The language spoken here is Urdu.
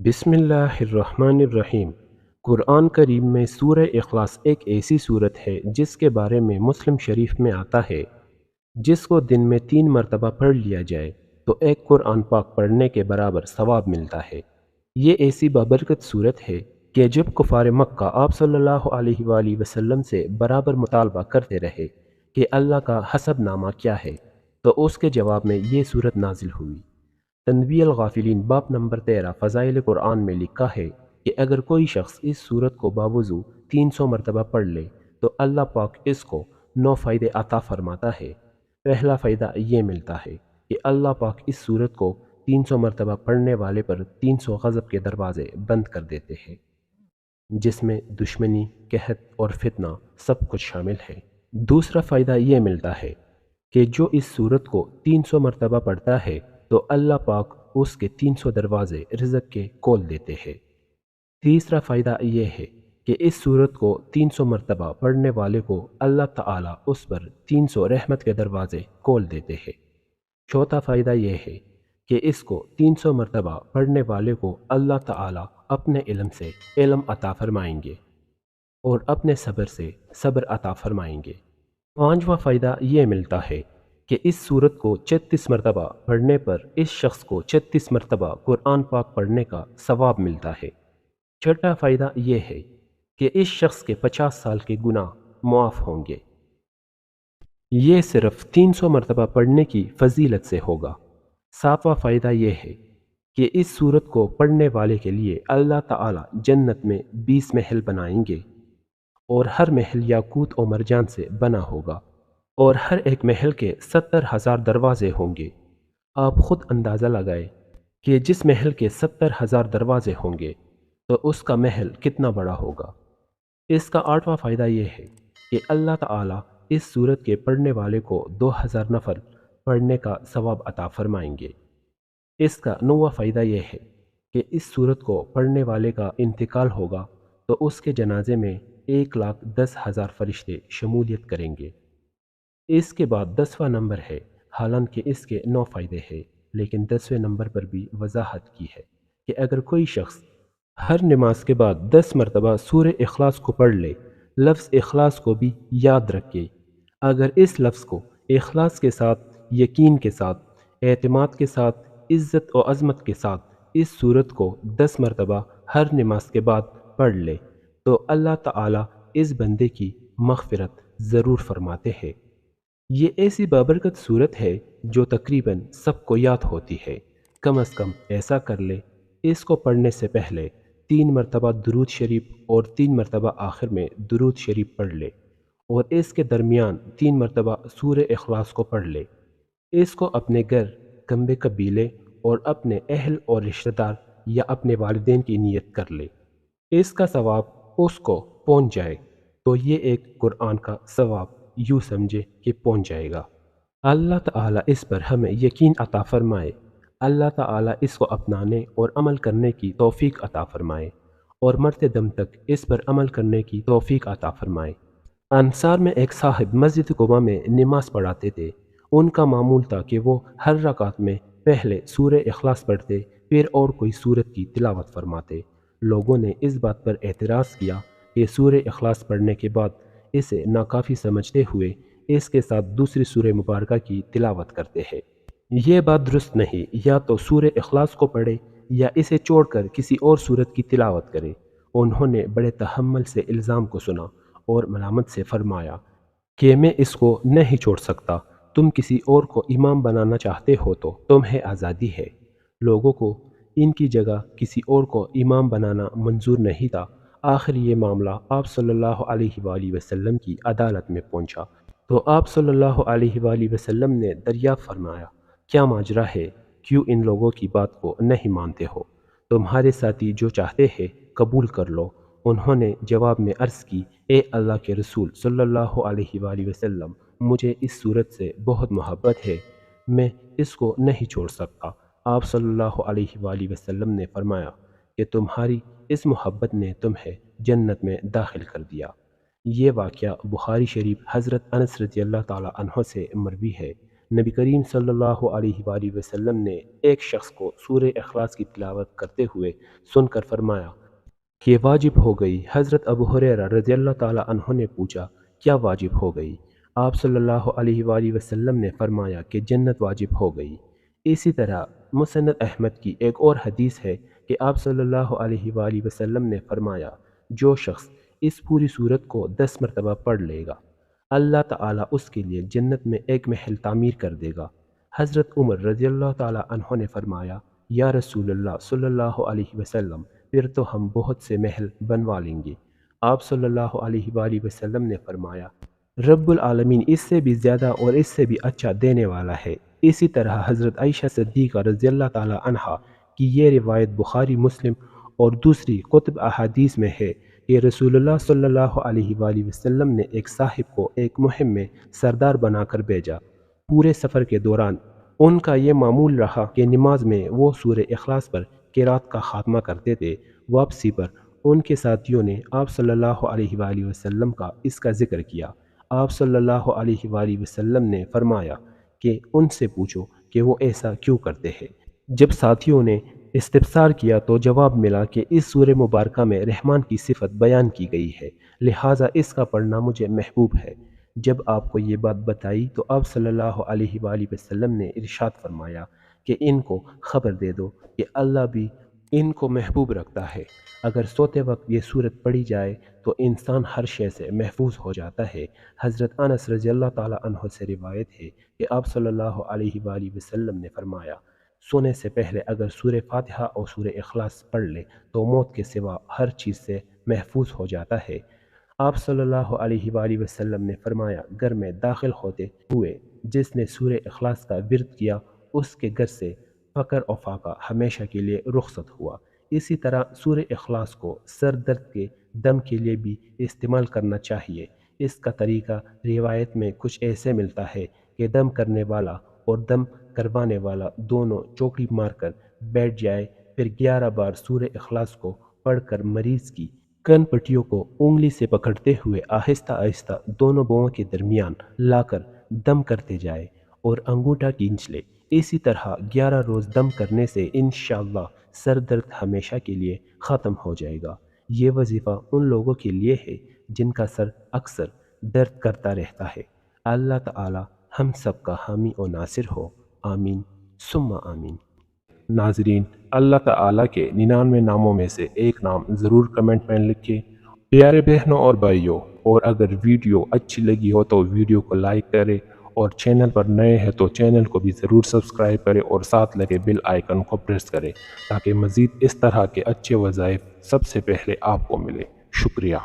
بسم اللہ الرحمن الرحیم۔ قرآن کریم میں سورہ اخلاص ایک ایسی صورت ہے جس کے بارے میں مسلم شریف میں آتا ہے، جس کو دن میں 3 مرتبہ پڑھ لیا جائے تو ایک قرآن پاک پڑھنے کے برابر ثواب ملتا ہے۔ یہ ایسی بابرکت صورت ہے کہ جب کفار مکہ آپ صلی اللہ علیہ وآلہ وسلم سے برابر مطالبہ کرتے رہے کہ اللہ کا حسب نامہ کیا ہے، تو اس کے جواب میں یہ صورت نازل ہوئی۔ تنبیہ الغافلین باب نمبر 13 فضائل قرآن میں لکھا ہے کہ اگر کوئی شخص اس صورت کو باوضو 300 مرتبہ پڑھ لے تو اللہ پاک اس کو 9 فائدے عطا فرماتا ہے۔ پہلا فائدہ یہ ملتا ہے کہ اللہ پاک اس صورت کو 300 مرتبہ پڑھنے والے پر 300 غضب کے دروازے بند کر دیتے ہیں، جس میں دشمنی، قحط اور فتنہ سب کچھ شامل ہے۔ دوسرا فائدہ یہ ملتا ہے کہ جو اس صورت کو 300 مرتبہ پڑھتا ہے تو اللہ پاک اس کے 300 دروازے رزق کے کھول دیتے ہیں۔ تیسرا فائدہ یہ ہے کہ اس صورت کو 300 مرتبہ پڑھنے والے کو اللہ تعالیٰ اس پر 300 رحمت کے دروازے کھول دیتے ہیں۔ چوتھا فائدہ یہ ہے کہ اس کو 300 مرتبہ پڑھنے والے کو اللہ تعالیٰ اپنے علم سے علم عطا فرمائیں گے اور اپنے صبر سے صبر عطا فرمائیں گے۔ پانچواں فائدہ یہ ملتا ہے کہ اس صورت کو 36 مرتبہ پڑھنے پر اس شخص کو 36 مرتبہ قرآن پاک پڑھنے کا ثواب ملتا ہے۔ چھٹا فائدہ یہ ہے کہ اس شخص کے 50 سال کے گناہ معاف ہوں گے۔ یہ صرف 300 مرتبہ پڑھنے کی فضیلت سے ہوگا۔ ساتواں فائدہ یہ ہے کہ اس صورت کو پڑھنے والے کے لیے اللہ تعالیٰ جنت میں 20 محل بنائیں گے اور ہر محل یاقوت و مرجان سے بنا ہوگا اور ہر ایک محل کے 70,000 دروازے ہوں گے۔ آپ خود اندازہ لگائیں کہ جس محل کے 70,000 دروازے ہوں گے تو اس کا محل کتنا بڑا ہوگا۔ اس کا 8واں فائدہ یہ ہے کہ اللہ تعالیٰ اس صورت کے پڑھنے والے کو 2000 نفل پڑھنے کا ثواب عطا فرمائیں گے۔ اس کا 9واں فائدہ یہ ہے کہ اس صورت کو پڑھنے والے کا انتقال ہوگا تو اس کے جنازے میں 1,10,000 فرشتے شمولیت کریں گے۔ اس کے بعد 10واں نمبر ہے، حالانکہ اس کے 9 فائدے ہیں، لیکن 10ویں نمبر پر بھی وضاحت کی ہے کہ اگر کوئی شخص ہر نماز کے بعد 10 مرتبہ سورہ اخلاص کو پڑھ لے، لفظ اخلاص کو بھی یاد رکھے۔ اگر اس لفظ کو اخلاص کے ساتھ، یقین کے ساتھ، اعتماد کے ساتھ، عزت و عظمت کے ساتھ اس صورت کو 10 مرتبہ ہر نماز کے بعد پڑھ لے تو اللہ تعالیٰ اس بندے کی مغفرت ضرور فرماتے ہیں۔ یہ ایسی بابرکت صورت ہے جو تقریباً سب کو یاد ہوتی ہے۔ کم از کم ایسا کر لے، اس کو پڑھنے سے پہلے 3 مرتبہ درود شریف اور 3 مرتبہ آخر میں درود شریف پڑھ لے اور اس کے درمیان 3 مرتبہ سورہ اخلاص کو پڑھ لے۔ اس کو اپنے گھر، کنبے قبیلے اور اپنے اہل اور رشتہ دار یا اپنے والدین کی نیت کر لے۔ اس کا ثواب اس کو پہنچ جائے تو یہ ایک قرآن کا ثواب یوں سمجھے کہ پہنچ جائے گا۔ اللہ تعالیٰ اس پر ہمیں یقین عطا فرمائے۔ اللہ تعالیٰ اس کو اپنانے اور عمل کرنے کی توفیق عطا فرمائے اور مرتے دم تک اس پر عمل کرنے کی توفیق عطا فرمائے۔ انصار میں ایک صاحب مسجد قباء میں نماز پڑھاتے تھے۔ ان کا معمول تھا کہ وہ ہر رکعت میں پہلے سورہ اخلاص پڑھتے، پھر اور کوئی سورت کی تلاوت فرماتے۔ لوگوں نے اس بات پر اعتراض کیا کہ سورہ اخلاص پڑھنے کے بعد اسے ناکافی سمجھتے ہوئے اس کے ساتھ دوسری سورہ مبارکہ کی تلاوت کرتے ہیں۔ یہ بات درست نہیں، یا تو سورہ اخلاص کو پڑھے یا اسے چھوڑ کر کسی اور سورت کی تلاوت کرے۔ انہوں نے بڑے تحمل سے الزام کو سنا اور ملامت سے فرمایا کہ میں اس کو نہیں چھوڑ سکتا، تم کسی اور کو امام بنانا چاہتے ہو تو تمہیں آزادی ہے۔ لوگوں کو ان کی جگہ کسی اور کو امام بنانا منظور نہیں تھا۔ آخر یہ معاملہ آپ صلی اللہ علیہ وآلہ وسلم کی عدالت میں پہنچا تو آپ صلی اللہ علیہ وآلہ وسلم نے دریافت فرمایا، کیا ماجرا ہے؟ کیوں ان لوگوں کی بات کو نہیں مانتے ہو؟ تمہارے ساتھی جو چاہتے ہیں قبول کر لو۔ انہوں نے جواب میں عرض کی، اے اللہ کے رسول صلی اللہ علیہ وآلہ وسلم، مجھے اس صورت سے بہت محبت ہے، میں اس کو نہیں چھوڑ سکتا۔ آپ صلی اللہ علیہ وآلہ وسلم نے فرمایا کہ تمہاری اس محبت نے تمہیں جنت میں داخل کر دیا۔ یہ واقعہ بخاری شریف حضرت انس رضی اللہ تعالیٰ عنہ سے مروی ہے۔ نبی کریم صلی اللہ علیہ وآلہ وسلم نے ایک شخص کو سورہ اخلاص کی تلاوت کرتے ہوئے سن کر فرمایا کہ یہ واجب ہو گئی۔ حضرت ابو ہریرہ رضی اللہ تعالی عنہ نے پوچھا کیا واجب ہو گئی؟ آپ صلی اللہ علیہ وآلہ وسلم نے فرمایا کہ جنت واجب ہو گئی۔ اسی طرح مسند احمد کی ایک اور حدیث ہے کہ آپ صلی اللہ علیہ وآلہ وسلم نے فرمایا جو شخص اس پوری صورت کو 10 مرتبہ پڑھ لے گا اللہ تعالیٰ اس کے لیے جنت میں ایک محل تعمیر کر دے گا۔ حضرت عمر رضی اللہ تعالی عنہ نے فرمایا یا رسول اللہ صلی اللہ علیہ وسلم پھر تو ہم بہت سے محل بنوا لیں گے۔ آپ صلی اللہ علیہ وآلہ وسلم نے فرمایا رب العالمین اس سے بھی زیادہ اور اس سے بھی اچھا دینے والا ہے۔ اسی طرح حضرت عائشہ صدیقہ رضی اللہ تعالی عنہا کی یہ روایت بخاری مسلم اور دوسری کتب احادیث میں ہے کہ رسول اللہ صلی اللہ علیہ وآلہ وسلم نے ایک صاحب کو ایک مہم میں سردار بنا کر بھیجا۔ پورے سفر کے دوران ان کا یہ معمول رہا کہ نماز میں وہ سورہ اخلاص پر قرات کا خاتمہ کرتے تھے۔ واپسی پر ان کے ساتھیوں نے آپ صلی اللہ علیہ وآلہ وسلم کا اس کا ذکر کیا۔ آپ صلی اللہ علیہ وآلہ وسلم نے فرمایا کہ ان سے پوچھو کہ وہ ایسا کیوں کرتے ہیں۔ جب ساتھیوں نے استفسار کیا تو جواب ملا کہ اس سورہ مبارکہ میں رحمان کی صفت بیان کی گئی ہے، لہٰذا اس کا پڑھنا مجھے محبوب ہے۔ جب آپ کو یہ بات بتائی تو آپ صلی اللہ علیہ وآلہ وسلم نے ارشاد فرمایا کہ ان کو خبر دے دو کہ اللہ بھی ان کو محبوب رکھتا ہے۔ اگر سوتے وقت یہ صورت پڑھی جائے تو انسان ہر شے سے محفوظ ہو جاتا ہے۔ حضرت انس رضی اللہ تعالی عنہ سے روایت ہے کہ آپ صلی اللہ علیہ وآلہ وسلم نے فرمایا سونے سے پہلے اگر سورہ فاتحہ اور سورہ اخلاص پڑھ لے تو موت کے سوا ہر چیز سے محفوظ ہو جاتا ہے۔ آپ صلی اللہ علیہ وآلہ وسلم نے فرمایا گھر میں داخل ہوتے ہوئے جس نے سورہ اخلاص کا ورد کیا اس کے گھر سے فقر و فاقہ ہمیشہ کے لیے رخصت ہوا۔ اسی طرح سورہ اخلاص کو سر درد کے دم کے لیے بھی استعمال کرنا چاہیے۔ اس کا طریقہ روایت میں کچھ ایسے ملتا ہے کہ دم کرنے والا اور دم کروانے والا دونوں چوکڑی مار کر بیٹھ جائے، پھر 11 بار سورہ اخلاص کو پڑھ کر مریض کی کن پٹیوں کو انگلی سے پکڑتے ہوئے آہستہ آہستہ دونوں بہوں کے درمیان لا کر دم کرتے جائے اور انگوٹھا کھینچ لے۔ اسی طرح 11 روز دم کرنے سے انشاءاللہ سر درد ہمیشہ کے لیے ختم ہو جائے گا۔ یہ وظیفہ ان لوگوں کے لیے ہے جن کا سر اکثر درد کرتا رہتا ہے۔ اللہ تعالی ہم سب کا حامی و ناصر ہو، آمین ثم آمین۔ ناظرین، اللہ تعالیٰ کے 99 ناموں میں سے ایک نام ضرور کمنٹ میں لکھیں۔ پیارے بہنوں اور بھائیوں، اور اگر ویڈیو اچھی لگی ہو تو ویڈیو کو لائک کریں، اور چینل پر نئے ہیں تو چینل کو بھی ضرور سبسکرائب کریں اور ساتھ لگے بیل آئیکن کو پریس کریں تاکہ مزید اس طرح کے اچھے وظائف سب سے پہلے آپ کو ملے۔ شکریہ۔